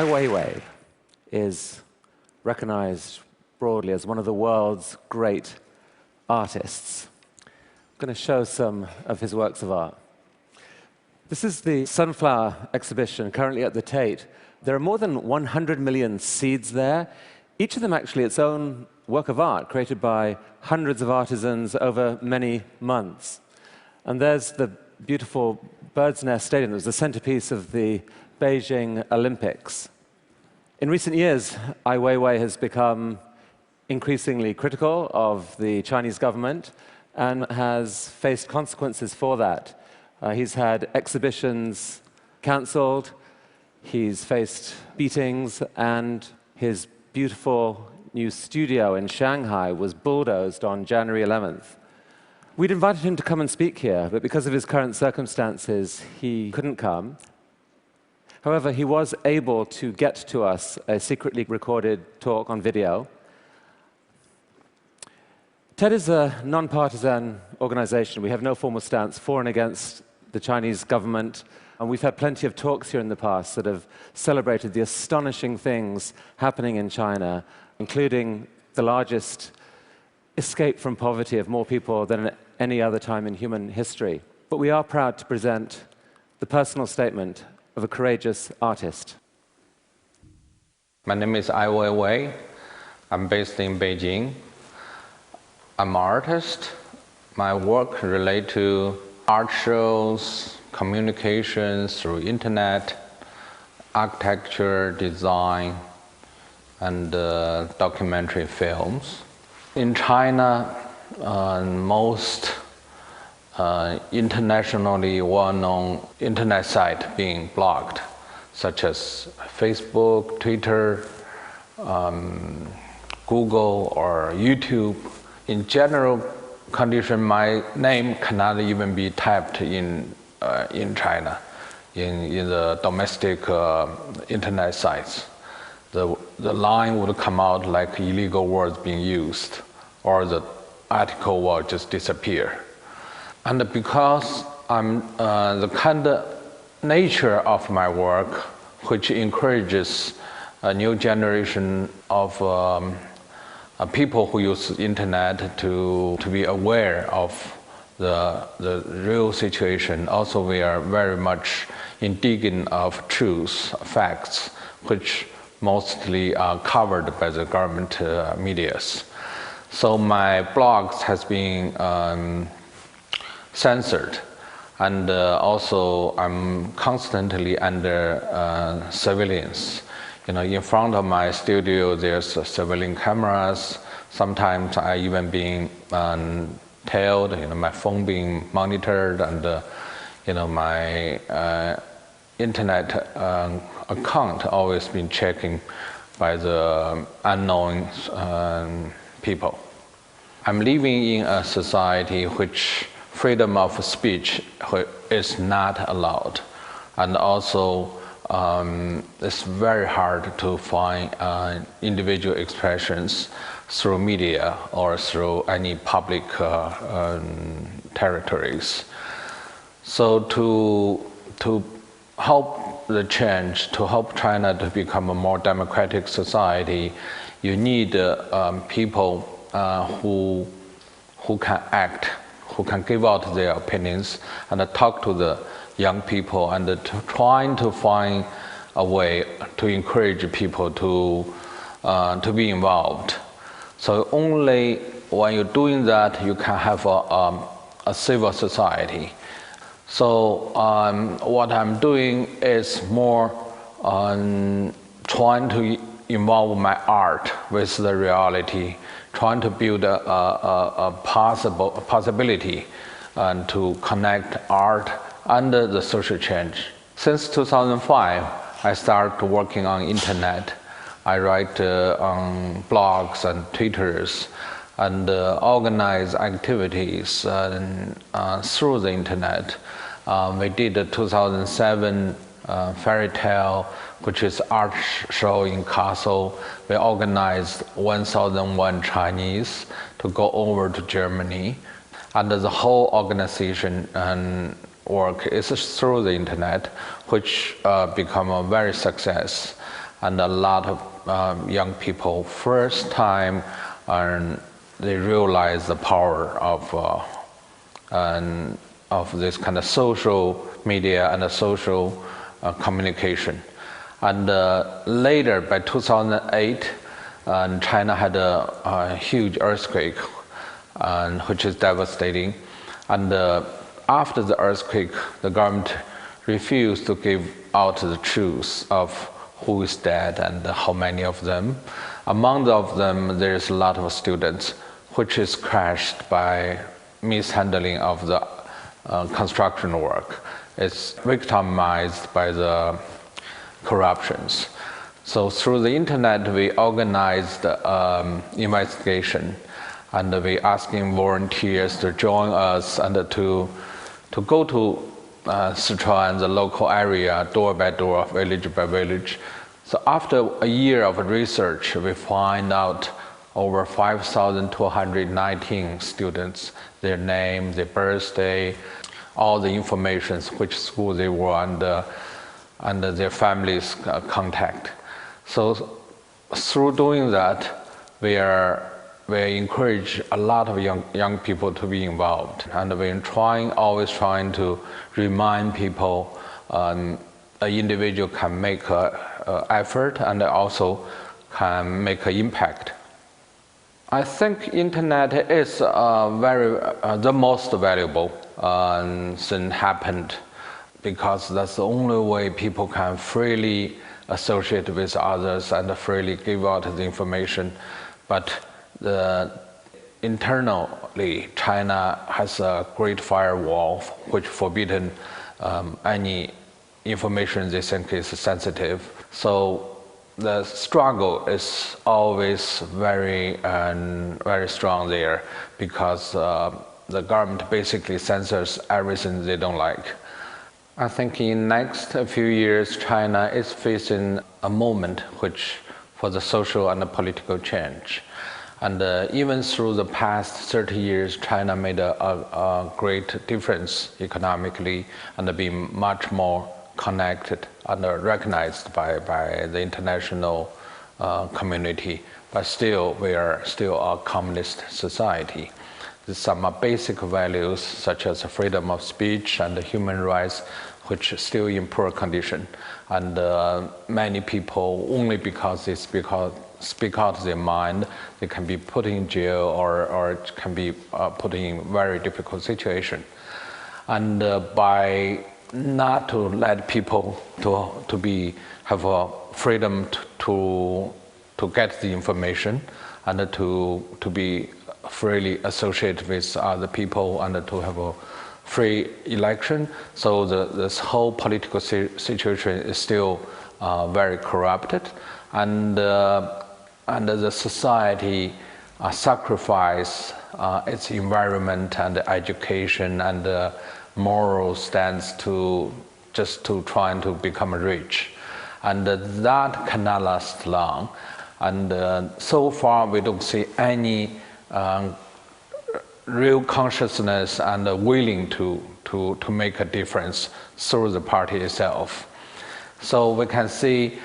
Weiwei is recognized broadly as one of the world's great artists. I'm going to show some of his works of art. This is the Sunflower exhibition currently at the Tate. There are more than 100 million seeds there, each of them actually its own work of art, created by hundreds of artisans over many months. And there's the beautiful Bird's Nest Stadium. It was the centerpiece of the Beijing Olympics. In recent years, Ai Weiwei has become increasingly critical of the Chinese government and has faced consequences for that. He's had exhibitions cancelled, he's faced beatings, and his beautiful new studio in Shanghai was bulldozed on January 11th. We'd invited him to come and speak here, but because of his current circumstances, he couldn't come. However, he was able to get to us a secretly recorded talk on video. TED is a non-partisan organization. We have no formal stance for and against the Chinese government, and we've had plenty of talks here in the past that have celebrated the astonishing things happening in China, including the largest escape from poverty of more people than at any other time in human history. But we are proud to present the personal statement of a courageous artist. My name is Ai Weiwei. I'm based in Beijing. I'm an artist. My work relates to art shows, communications through internet, architecture, design, and documentary films. In China, most internationally well-known internet sites being blocked, such as Facebook, Twitter, Google, or YouTube. In general condition, my name cannot even be typed in China, in the domestic internet sites. The line would come out like illegal words being used, or the article will just disappear. And because I'm the kind of nature of my work, which encourages a new generation of people who use the internet to be aware of the real situation. Also, we are very much indignant of truth, facts, which mostly are covered by the government medias. So my blogs has been censored, and also I'm constantly under surveillance. In front of my studio, there's surveillance cameras. Sometimes I even being tailed. My phone being monitored, and my internet account always been checking by the unknown people. I'm living in a society which freedom of speech is not allowed, and also it's very hard to find individual expressions through media or through any public territories. So to help the change, to help China to become a more democratic society, you need people who can act, who can give out their opinions and talk to the young people, and trying to find a way to encourage people to be involved. So only when you're doing that, you can have a civil society. So what I'm doing is more trying to involve my art with the reality, trying to build a possibility and to connect art and the social change. Since 2005, I started working on internet. I write on blogs and Twitters and organize activities through the internet. We did the 2007 fairy tale, which is art show in castle. We organized 1,001 Chinese to go over to Germany. And the whole organization and work is through the internet, which become a very success. And a lot of young people, first time, they realize the power of this kind of social media and social communication. And later, by 2008, China had a huge earthquake, which is devastating. And after the earthquake, the government refused to give out the truth of who is dead and how many of them. Among them, there is a lot of students, which is crashed by mishandling of the construction work. It's victimized by the corruptions. So through the internet, we organized investigation, and we asking volunteers to join us and to go to Sichuan, the local area, door by door, village by village. So after a year of research, we find out over 5,219 students, their name, their birthday, all the information, which school they were under, and their families' contact. So through doing that, we encourage a lot of young people to be involved, and we're always trying to remind people an individual can make an effort and also can make an impact. I think internet is the most valuable thing happened, because that's the only way people can freely associate with others and freely give out the information. But internally, China has a great firewall which forbidden any information they think is sensitive. So the struggle is always very strong there, because the government basically censors everything they don't like. I think in next few years, China is facing a moment which for the social and the political change. And even through the past 30 years, China made a great difference economically and being much more connected and recognized by the international community. But still, we are still a communist society. There's some basic values such as freedom of speech and human rights, which are still in poor condition. And many people, only because they speak out their mind, they can be put in jail or can be put in very difficult situation. And by not to let people to have a freedom to get the information and to be freely associated with other people and to have a free election. So this whole political situation is still very corrupted, and the society sacrifice its environment and education and moral stance to trying to become rich, and that cannot last long. And so far we don't see any real consciousness and willing to make a difference through the party itself. So we can see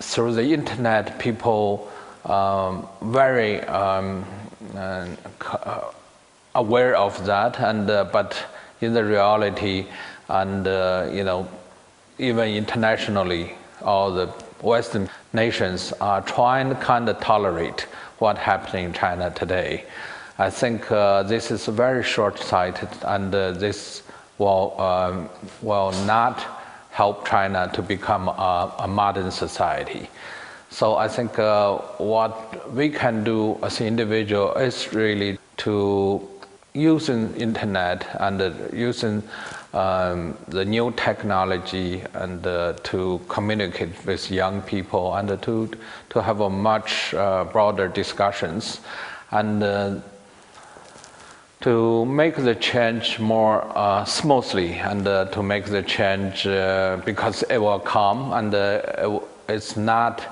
through the internet, people very aware of that, and but in the reality, and even internationally, all the Western nations are trying to kind of tolerate what's happening in China today. I think this is very short-sighted, and this will not help China to become a modern society. So I think what we can do as an individual is really to using internet and using the new technology and to communicate with young people and to have a much broader discussions. And to make the change more smoothly and to make the change because it will come and it's not,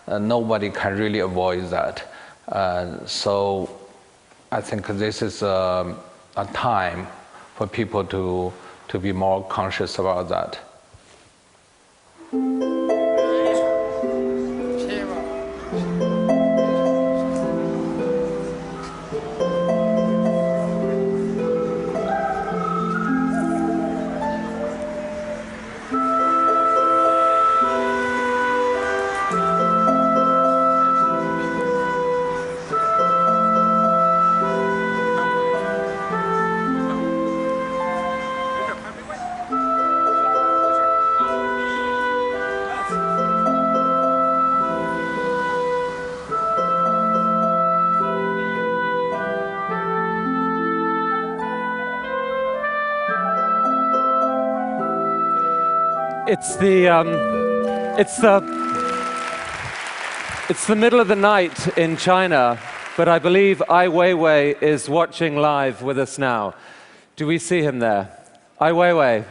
nobody can really avoid that. So I think this is a time for people to be more conscious about that. It's the middle of the night in China, but I believe Ai Weiwei is watching live with us now. Do we see him there? Ai Weiwei.